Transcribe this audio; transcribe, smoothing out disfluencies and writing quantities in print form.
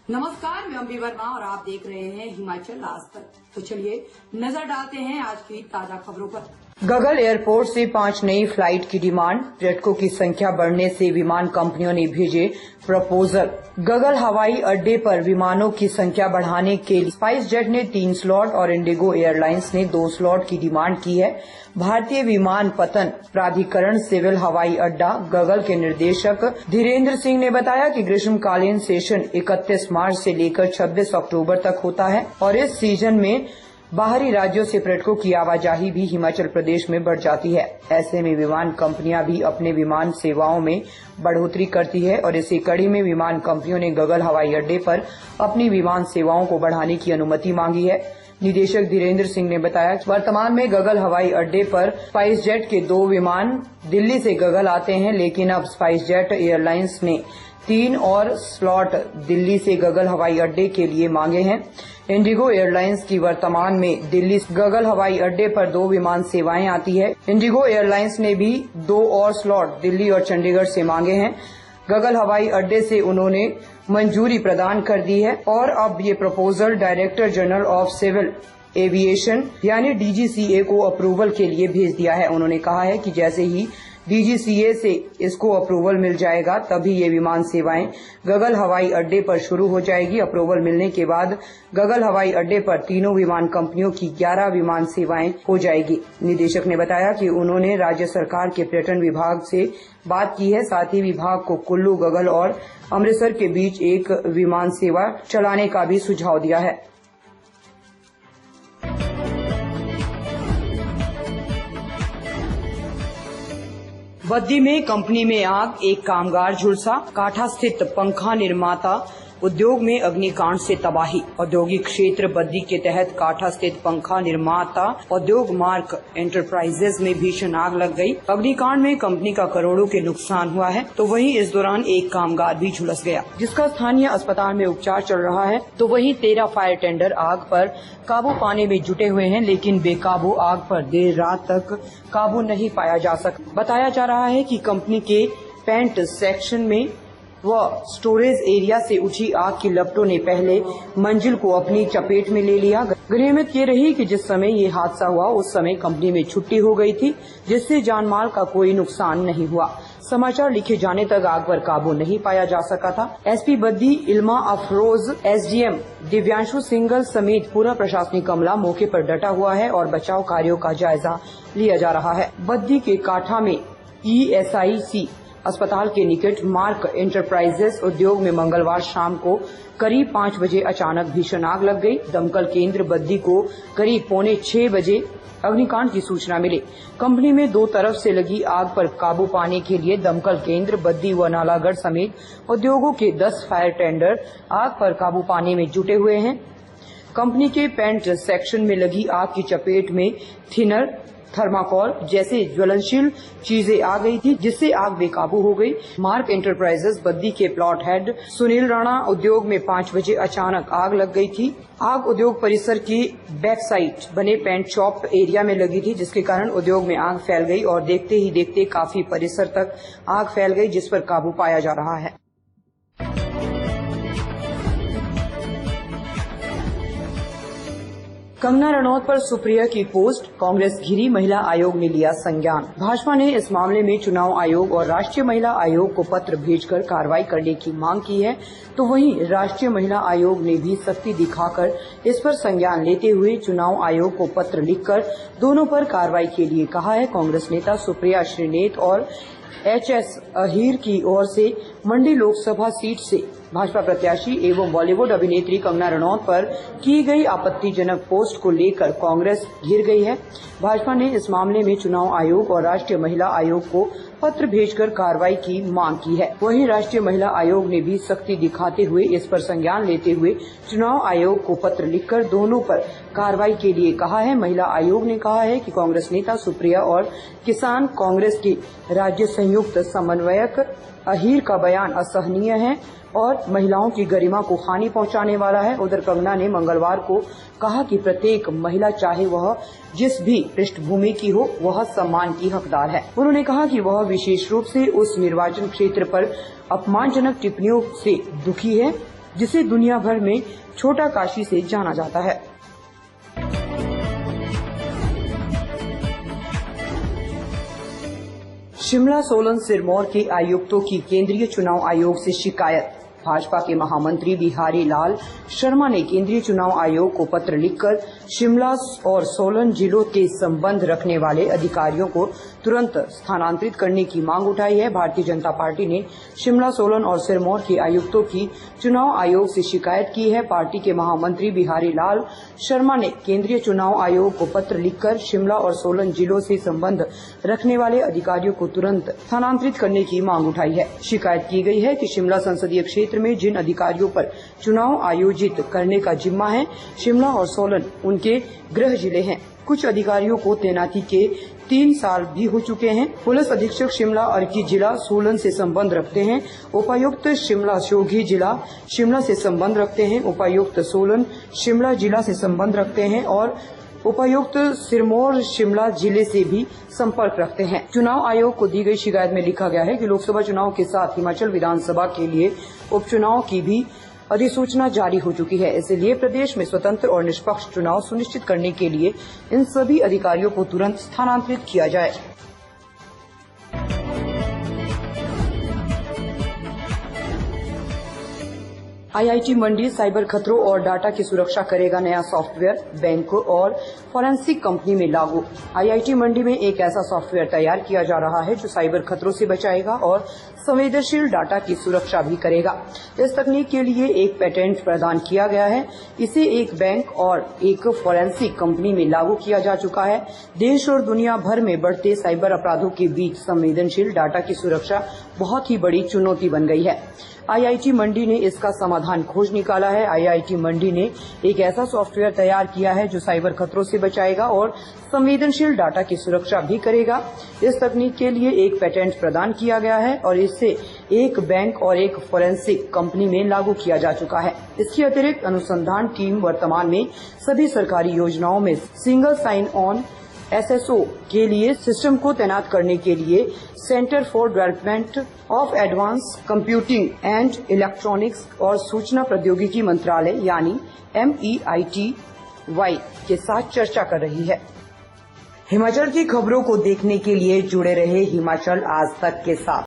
नमस्कार, मैं अम्बी वर्मा और आप देख रहे हैं हिमाचल आज तक। तो चलिए नजर डालते हैं आज की ताजा खबरों पर। गगल एयरपोर्ट से 5 नई फ्लाइट की डिमांड, पर्यटकों की संख्या बढ़ने से विमान कंपनियों ने भेजे प्रपोजल। गगल हवाई अड्डे पर विमानों की संख्या बढ़ाने के लिए स्पाइस जेट ने 3 स्लॉट और इंडिगो एयरलाइंस ने 2 स्लॉट की डिमांड की है। भारतीय विमानपत्तन प्राधिकरण सिविल हवाई अड्डा गगल के निदेशक धीरेन्द्र सिंह ने बताया कि ग्रीष्मकालीन सेशन 31 मार्च से लेकर 26 अक्टूबर तक होता है और इस सीजन में बाहरी राज्यों से पर्यटकों की आवाजाही भी हिमाचल प्रदेश में बढ़ जाती है। ऐसे में विमान कंपनियां भी अपने विमान सेवाओं में बढ़ोतरी करती है और इसी कड़ी में विमान कंपनियों ने गगल हवाई अड्डे पर अपनी विमान सेवाओं को बढ़ाने की अनुमति मांगी है। निदेशक धीरेन्द्र सिंह ने बताया कि वर्तमान में गगल हवाई अड्डे पर स्पाइस जेट के 2 विमान दिल्ली से गगल आते हैं, लेकिन अब स्पाइस जेट एयरलाइंस ने 3 और स्लॉट दिल्ली से गगल हवाई अड्डे के लिए मांगे हैं। इंडिगो एयरलाइंस की वर्तमान में दिल्ली गगल हवाई अड्डे पर 2 विमान सेवाएं आती है। इंडिगो एयरलाइंस ने भी 2 और स्लॉट दिल्ली और चंडीगढ़ से मांगे हैं। गगल हवाई अड्डे से उन्होंने मंजूरी प्रदान कर दी है और अब ये proposal director general of civil aviation यानी डीजीसीए को अप्रूवल के लिए भेज दिया है। उन्होंने कहा है कि जैसे ही डीजीसीए से इसको अप्रूवल मिल जाएगा तभी ये विमान सेवाएं गगल हवाई अड्डे पर शुरू हो जाएगी। अप्रूवल मिलने के बाद गगल हवाई अड्डे पर तीनों विमान कंपनियों की 11 विमान सेवाएं हो जाएगी। निदेशक ने बताया कि उन्होंने राज्य सरकार के पर्यटन विभाग से बात की है, साथ ही विभाग को कुल्लू, गगल और अमृतसर के बीच एक विमान सेवा चलाने का भी सुझाव दिया है। बद्दी में कंपनी में आग, एक कामगार झुलसा। काठा स्थित पंखा निर्माता उद्योग में अग्निकांड से तबाही। औद्योगिक क्षेत्र बद्दी के तहत काठा स्थित पंखा निर्माता उद्योग मार्क एंटरप्राइजेज में भीषण आग लग गई। अग्निकांड में कंपनी का करोड़ों के नुकसान हुआ है, तो वहीं इस दौरान एक कामगार भी झुलस गया, जिसका स्थानीय अस्पताल में उपचार चल रहा है। तो वहीं 13 फायर टेंडर आग पर काबू पाने में जुटे हुए हैं, लेकिन बेकाबू आग पर देर रात तक काबू नहीं पाया जा सका। बताया जा रहा है कि कंपनी के पेंट सेक्शन में व स्टोरेज एरिया से उठी आग की लपटों ने पहले मंजिल को अपनी चपेट में ले लिया। गनीमत ये रही कि जिस समय ये हादसा हुआ उस समय कंपनी में छुट्टी हो गई थी, जिससे जानमाल का कोई नुकसान नहीं हुआ। समाचार लिखे जाने तक आग पर काबू नहीं पाया जा सका था। एसपी बद्दी इल्मा अफरोज, एसडीएम दिव्यांशु सिंगल समेत पूरा प्रशासनिक अमला मौके पर डटा हुआ है और बचाव कार्यों का जायजा लिया जा रहा है। बद्दी के काठा में ईएसआईसी अस्पताल के निकट मार्क एंटरप्राइजेस उद्योग में मंगलवार शाम को करीब 5 बजे अचानक भीषण आग लग गई। दमकल केंद्र बद्दी को करीब 5:45 बजे अग्निकांड की सूचना मिली। कंपनी में 2 तरफ से लगी आग पर काबू पाने के लिए दमकल केंद्र बद्दी व नालागढ़ समेत उद्योगों के 10 फायर टेंडर आग पर काबू पाने में जुटे हुए हैं। कंपनी के पेंट सेक्शन में लगी आग की चपेट में थिनर, थर्माकोल जैसे ज्वलनशील चीजें आ गई थी, जिससे आग बेकाबू हो गई। मार्क एंटरप्राइजेस बद्दी के प्लॉट हेड सुनील राणा उद्योग में 5 बजे अचानक आग लग गई थी। आग उद्योग परिसर की बैक साइड बने पेंट शॉप एरिया में लगी थी, जिसके कारण उद्योग में आग फैल गई और देखते ही देखते काफी परिसर तक आग फैल गई, जिस पर काबू पाया जा रहा है। कंगना रनौत पर सुप्रिया की पोस्ट, कांग्रेस घिरी, महिला आयोग ने लिया संज्ञान। भाजपा ने इस मामले में चुनाव आयोग और राष्ट्रीय महिला आयोग को पत्र भेजकर कार्रवाई करने की मांग की है, तो वहीं राष्ट्रीय महिला आयोग ने भी सख्ती दिखाकर इस पर संज्ञान लेते हुए चुनाव आयोग को पत्र लिखकर दोनों पर कार्रवाई के लिए कहा है। कांग्रेस नेता सुप्रिया श्रीनेत और एचएस अहीर की ओर से मंडी लोकसभा सीट से भाजपा प्रत्याशी एवं बॉलीवुड अभिनेत्री कंगना रनौत पर की गई आपत्तिजनक पोस्ट को लेकर कांग्रेस घिर गई है। भाजपा ने इस मामले में चुनाव आयोग और राष्ट्रीय महिला आयोग को पत्र भेजकर कार्रवाई की मांग की है। वहीं राष्ट्रीय महिला आयोग ने भी सख्ती दिखाते हुए इस पर संज्ञान लेते हुए चुनाव आयोग को पत्र लिखकर दोनों पर कार्रवाई के लिए कहा है। महिला आयोग ने कहा है कि कांग्रेस नेता सुप्रिया और किसान कांग्रेस के राज्य संयुक्त समन्वयक अहीर का बयान असहनीय है और महिलाओं की गरिमा को हानि पहुंचाने वाला है। उधर कंगना ने मंगलवार को कहा कि प्रत्येक महिला चाहे वह जिस भी पृष्ठभूमि की हो वह सम्मान की हकदार है। उन्होंने कहा कि वह विशेष रूप से उस निर्वाचन क्षेत्र पर अपमानजनक टिप्पणियों से दुखी है जिसे दुनिया भर में छोटा काशी से जाना जाता है। शिमला, सोलन, सिरमौर के आयुक्तों की केंद्रीय चुनाव आयोग से शिकायत। भाजपा के महामंत्री बिहारी लाल शर्मा ने केंद्रीय चुनाव आयोग को पत्र लिखकर शिमला और सोलन जिलों के संबंध रखने वाले अधिकारियों को तुरंत स्थानांतरित करने की मांग उठाई है। भारतीय जनता पार्टी ने शिमला, सोलन और सिरमौर के आयुक्तों की चुनाव आयोग से शिकायत की है। पार्टी के महामंत्री बिहारी लाल शर्मा ने केंद्रीय चुनाव आयोग को पत्र लिखकर शिमला और सोलन जिलों से संबंध रखने वाले अधिकारियों को तुरंत स्थानांतरित करने की मांग उठाई है। शिकायत की गई है कि शिमला संसदीय क्षेत्र में जिन अधिकारियों पर चुनाव आयोजित करने का जिम्मा है, शिमला और सोलन उनके गृह जिले हैं। कुछ अधिकारियों को तैनाती के 3 साल भी हो चुके हैं। पुलिस अधीक्षक शिमला अर्की जिला सोलन से संबंध रखते हैं। उपायुक्त शिमला शोघी जिला शिमला से संबंध रखते हैं। उपायुक्त सोलन शिमला जिला से संबंध रखते हैं और उपायुक्त सिरमौर शिमला जिले से भी संपर्क रखते हैं। चुनाव आयोग को दी गई शिकायत में लिखा गया है कि लोकसभा चुनाव के साथ हिमाचल विधानसभा के लिए उपचुनाव की भी अधिसूचना जारी हो चुकी है। इसलिए प्रदेश में स्वतंत्र और निष्पक्ष चुनाव सुनिश्चित करने के लिए इन सभी अधिकारियों को तुरंत स्थानांतरित किया जाए। आईआईटी मंडी साइबर खतरों और डाटा की सुरक्षा करेगा नया सॉफ्टवेयर, बैंकों और फॉरेंसिक कंपनी में लागू। आईआईटी मंडी में एक ऐसा सॉफ्टवेयर तैयार किया जा रहा है जो साइबर खतरों से बचाएगा और संवेदनशील डाटा की सुरक्षा भी करेगा। इस तकनीक के लिए एक पेटेंट प्रदान किया गया है। इसे एक बैंक और एक फॉरेंसिक कंपनी में लागू किया जा चुका है। देश और दुनिया भर में बढ़ते साइबर अपराधों के बीच संवेदनशील डाटा की सुरक्षा बहुत ही बड़ी चुनौती बन गई है। आईआईटी मंडी ने इसका समाधान खोज निकाला है। आईआईटी मंडी ने एक ऐसा सॉफ्टवेयर तैयार किया है जो साइबर खतरों से बचाएगा और संवेदनशील डाटा की सुरक्षा भी करेगा। इस तकनीक के लिए एक पेटेंट प्रदान किया गया है और इसे एक बैंक और एक फॉरेंसिक कंपनी में लागू किया जा चुका है। इसके अतिरिक्त अनुसंधान टीम वर्तमान में सभी सरकारी योजनाओं में सिंगल साइन ऑन SSO के लिए सिस्टम को तैनात करने के लिए centre for development of advance computing and electronics और सूचना प्रौद्योगिकी मंत्रालय यानी MEITY के साथ चर्चा कर रही है। हिमाचल की खबरों को देखने के लिए जुड़े रहे हिमाचल आज तक के साथ।